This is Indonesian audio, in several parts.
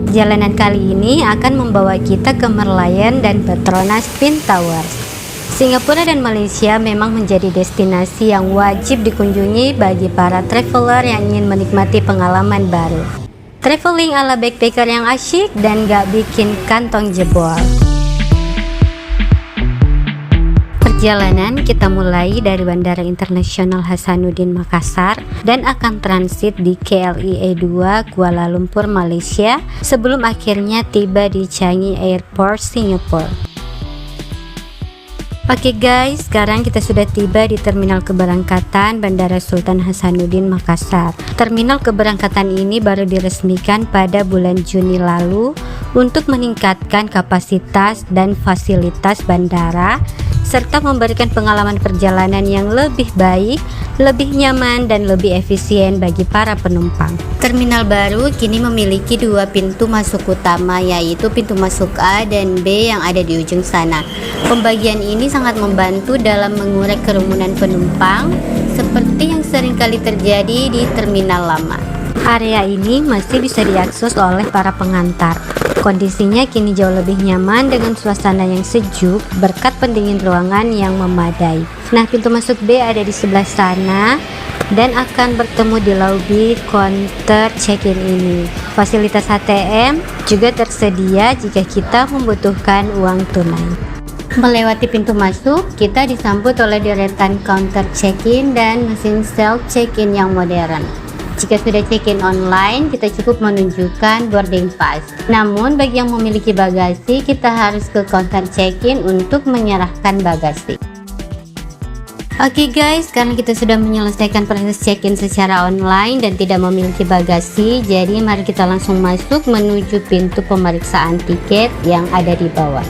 Perjalanan kali ini akan membawa kita ke Merlion dan Petronas Twin Towers. Singapura dan Malaysia memang menjadi destinasi yang wajib dikunjungi bagi para traveler yang ingin menikmati pengalaman baru. Traveling ala backpacker yang asyik dan gak bikin kantong jebol. Perjalanan kita mulai dari Bandara Internasional Hasanuddin Makassar dan akan transit di KLIA 2 Kuala Lumpur, Malaysia sebelum akhirnya tiba di Changi Airport, Singapura. Oke guys, sekarang kita sudah tiba di terminal keberangkatan Bandara Sultan Hasanuddin Makassar. Terminal keberangkatan ini baru diresmikan pada bulan Juni lalu untuk meningkatkan kapasitas dan fasilitas bandara serta memberikan pengalaman perjalanan yang lebih baik, lebih nyaman, dan lebih efisien bagi para penumpang. Terminal baru kini memiliki dua pintu masuk utama, yaitu pintu masuk A dan B yang ada di ujung sana. Pembagian ini sangat membantu dalam mengurai kerumunan penumpang seperti yang sering kali terjadi di terminal lama. Area ini masih bisa diakses oleh para pengantar. Kondisinya kini jauh lebih nyaman dengan suasana yang sejuk berkat pendingin ruangan yang memadai. Nah, pintu masuk B ada di sebelah sana dan akan bertemu di lobi counter check-in ini. Fasilitas ATM juga tersedia jika kita membutuhkan uang tunai. Melewati pintu masuk, kita disambut oleh deretan counter check-in dan mesin self check-in yang modern. Jika sudah check-in online, kita cukup menunjukkan boarding pass. Namun, bagi yang memiliki bagasi, kita harus ke counter check-in untuk menyerahkan bagasi. Oke guys, karena kita sudah menyelesaikan proses check-in secara online dan tidak memiliki bagasi, jadi mari kita langsung masuk menuju pintu pemeriksaan tiket yang ada di bawah.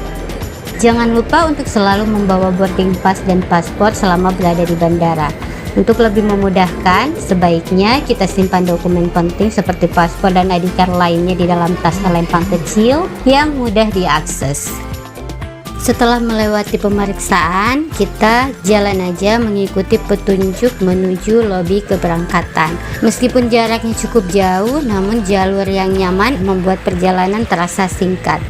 Jangan lupa untuk selalu membawa boarding pass dan paspor selama berada di bandara. Untuk lebih memudahkan, sebaiknya kita simpan dokumen penting seperti paspor dan ID card lainnya di dalam tas selempang kecil yang mudah diakses. Setelah melewati pemeriksaan, kita jalan aja mengikuti petunjuk menuju lobi keberangkatan. Meskipun jaraknya cukup jauh, namun jalur yang nyaman membuat perjalanan terasa singkat.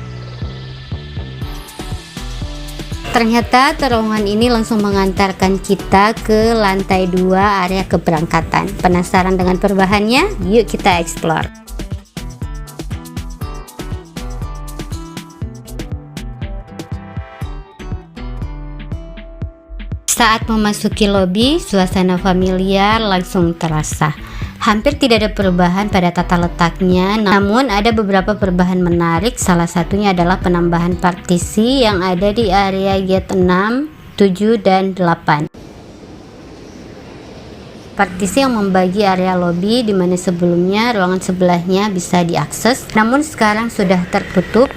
Ternyata terowongan ini langsung mengantarkan kita ke lantai 2 area keberangkatan. Penasaran dengan perubahannya? Yuk kita explore. Saat memasuki lobi, suasana familiar langsung terasa. Hampir tidak ada perubahan pada tata letaknya, namun ada beberapa perubahan menarik. Salah satunya adalah penambahan partisi yang ada di area gate 6, 7, dan 8. Partisi yang membagi area lobi di mana sebelumnya ruangan sebelahnya bisa diakses, namun sekarang sudah tertutup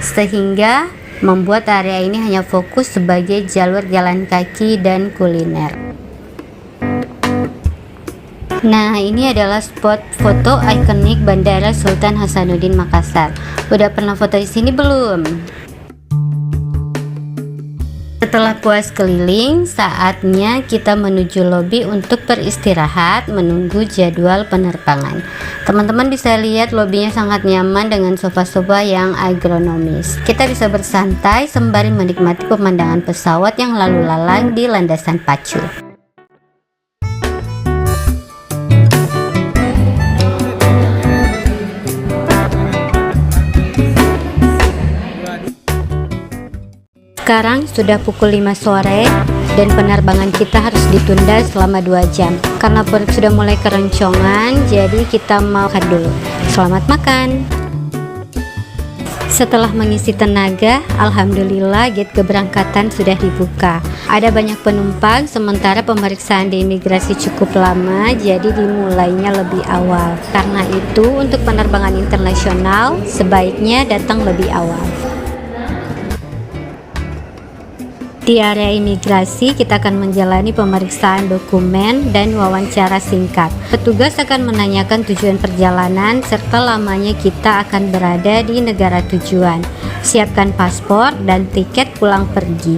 sehingga membuat area ini hanya fokus sebagai jalur jalan kaki dan kuliner. Nah, ini adalah spot foto ikonik Bandara Sultan Hasanuddin Makassar. Udah pernah foto di sini belum? Setelah puas keliling, saatnya kita menuju lobi untuk beristirahat menunggu jadwal penerbangan. Teman-teman bisa lihat lobinya sangat nyaman dengan sofa-sofa yang agronomis. Kita bisa bersantai sembari menikmati pemandangan pesawat yang lalu lalang di landasan pacu. Sekarang sudah pukul 5 sore dan penerbangan kita harus ditunda selama 2 jam karena perut sudah mulai keroncongan, jadi kita mau makan dulu. Selamat makan. Setelah mengisi tenaga, alhamdulillah gate keberangkatan sudah dibuka. Ada banyak penumpang sementara pemeriksaan di imigrasi cukup lama, jadi dimulainya lebih awal. Karena itu untuk penerbangan internasional sebaiknya datang lebih awal. Di area imigrasi, kita akan menjalani pemeriksaan dokumen dan wawancara singkat. Petugas akan menanyakan tujuan perjalanan serta lamanya kita akan berada di negara tujuan. Siapkan paspor dan tiket pulang pergi.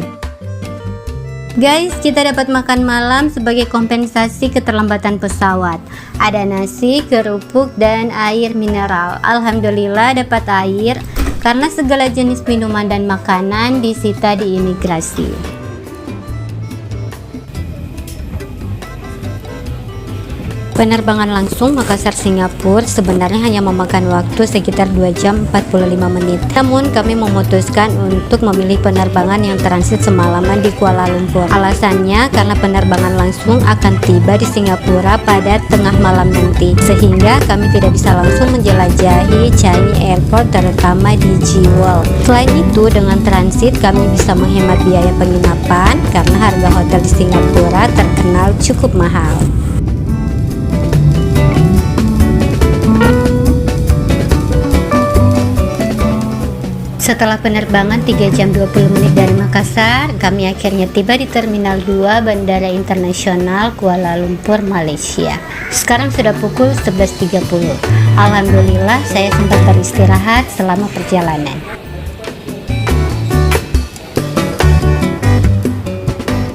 Guys, kita dapat makan malam sebagai kompensasi keterlambatan pesawat. Ada nasi, kerupuk, dan air mineral. Alhamdulillah dapat air karena segala jenis minuman dan makanan disita di imigrasi. Penerbangan langsung Makassar Singapura sebenarnya hanya memakan waktu sekitar 2 jam 45 menit. Namun kami memutuskan untuk memilih penerbangan yang transit semalaman di Kuala Lumpur. Alasannya karena penerbangan langsung akan tiba di Singapura pada tengah malam nanti, sehingga kami tidak bisa langsung menjelajahi Changi Airport terutama di Jewel. Selain itu, dengan transit kami bisa menghemat biaya penginapan karena harga hotel di Singapura terkenal cukup mahal. Setelah penerbangan 3 jam 20 menit dari Makassar, kami akhirnya tiba di Terminal 2 Bandara Internasional Kuala Lumpur, Malaysia. Sekarang sudah pukul 11.30. Alhamdulillah saya sempat beristirahat selama perjalanan.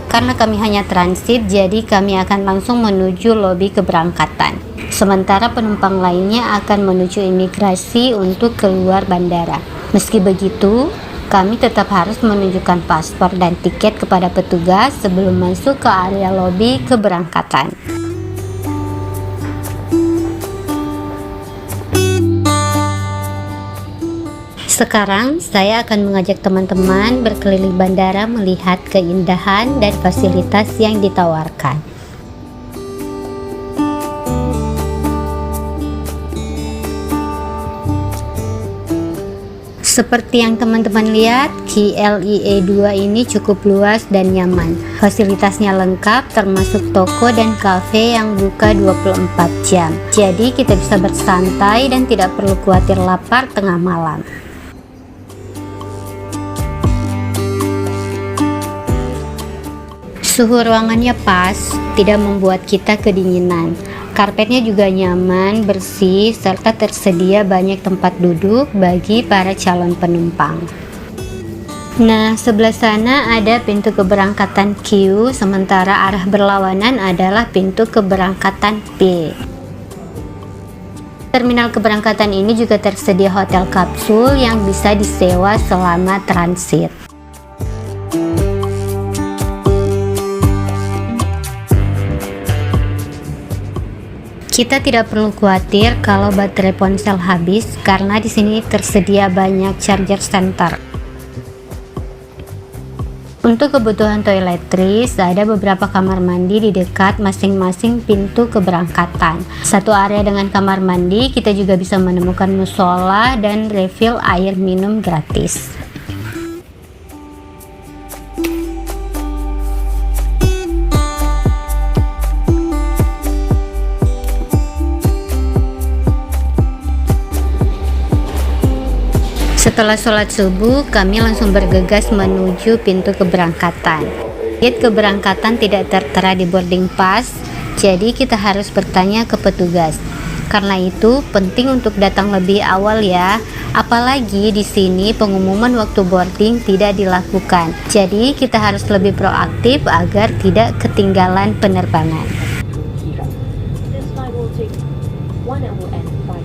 Karena kami hanya transit, jadi kami akan langsung menuju lobi keberangkatan. Sementara penumpang lainnya akan menuju imigrasi untuk keluar bandara. Meski begitu, kami tetap harus menunjukkan paspor dan tiket kepada petugas sebelum masuk ke area lobi keberangkatan. Sekarang saya akan mengajak teman-teman berkeliling bandara melihat keindahan dan fasilitas yang ditawarkan. Seperti yang teman-teman lihat, KLIA 2 ini cukup luas dan nyaman. Fasilitasnya lengkap termasuk toko dan kafe yang buka 24 jam. Jadi kita bisa bersantai dan tidak perlu khawatir lapar tengah malam. Suhu ruangannya pas, tidak membuat kita kedinginan. Karpetnya juga nyaman, bersih, serta tersedia banyak tempat duduk bagi para calon penumpang. Nah, sebelah sana ada pintu keberangkatan Q, sementara arah berlawanan adalah pintu keberangkatan P. Terminal keberangkatan ini juga tersedia hotel kapsul yang bisa disewa selama transit. Kita tidak perlu khawatir kalau baterai ponsel habis karena di sini tersedia banyak charger center. Untuk kebutuhan toiletries, ada beberapa kamar mandi di dekat masing-masing pintu keberangkatan. Satu area dengan kamar mandi, kita juga bisa menemukan musola dan refill air minum gratis. Setelah sholat subuh, kami langsung bergegas menuju pintu keberangkatan. Gate keberangkatan tidak tertera di boarding pass, jadi kita harus bertanya ke petugas. Karena itu, penting untuk datang lebih awal ya. Apalagi di sini pengumuman waktu boarding tidak dilakukan. Jadi kita harus lebih proaktif agar tidak ketinggalan penerbangan.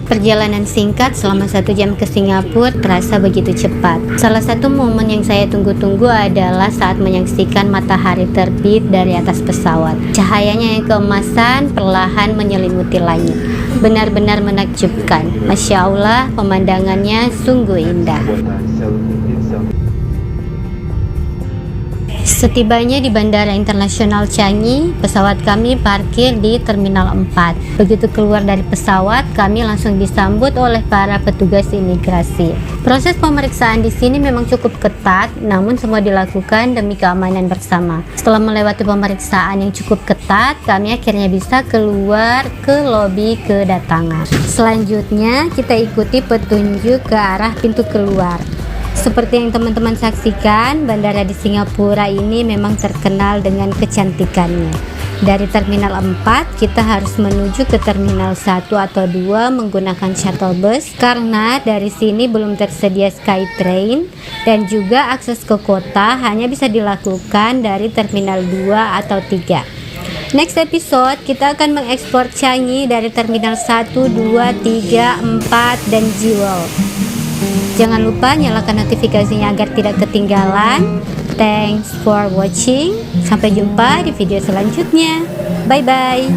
Perjalanan singkat selama 1 jam ke Singapura terasa begitu cepat. Salah satu momen yang saya tunggu-tunggu adalah saat menyaksikan matahari terbit dari atas pesawat. Cahayanya yang keemasan perlahan menyelimuti langit. Benar-benar menakjubkan. Masya Allah, pemandangannya sungguh indah. Setibanya di Bandara Internasional Changi, pesawat kami parkir di Terminal 4. Begitu keluar dari pesawat, kami langsung disambut oleh para petugas imigrasi. Proses pemeriksaan di sini memang cukup ketat, namun semua dilakukan demi keamanan bersama. Setelah melewati pemeriksaan yang cukup ketat, kami akhirnya bisa keluar ke lobi kedatangan. Selanjutnya, kita ikuti petunjuk ke arah pintu keluar. Seperti yang teman-teman saksikan, bandara di Singapura ini memang terkenal dengan kecantikannya. Dari Terminal 4 kita harus menuju ke Terminal 1 atau 2 menggunakan shuttle bus karena dari sini belum tersedia Skytrain, dan juga akses ke kota hanya bisa dilakukan dari Terminal 2 atau 3. Next episode kita akan mengeksplor Changi dari Terminal 1, 2, 3, 4, dan Jewel. Jangan lupa nyalakan notifikasinya agar tidak ketinggalan. Thanks for watching. Sampai jumpa di video selanjutnya. Bye bye.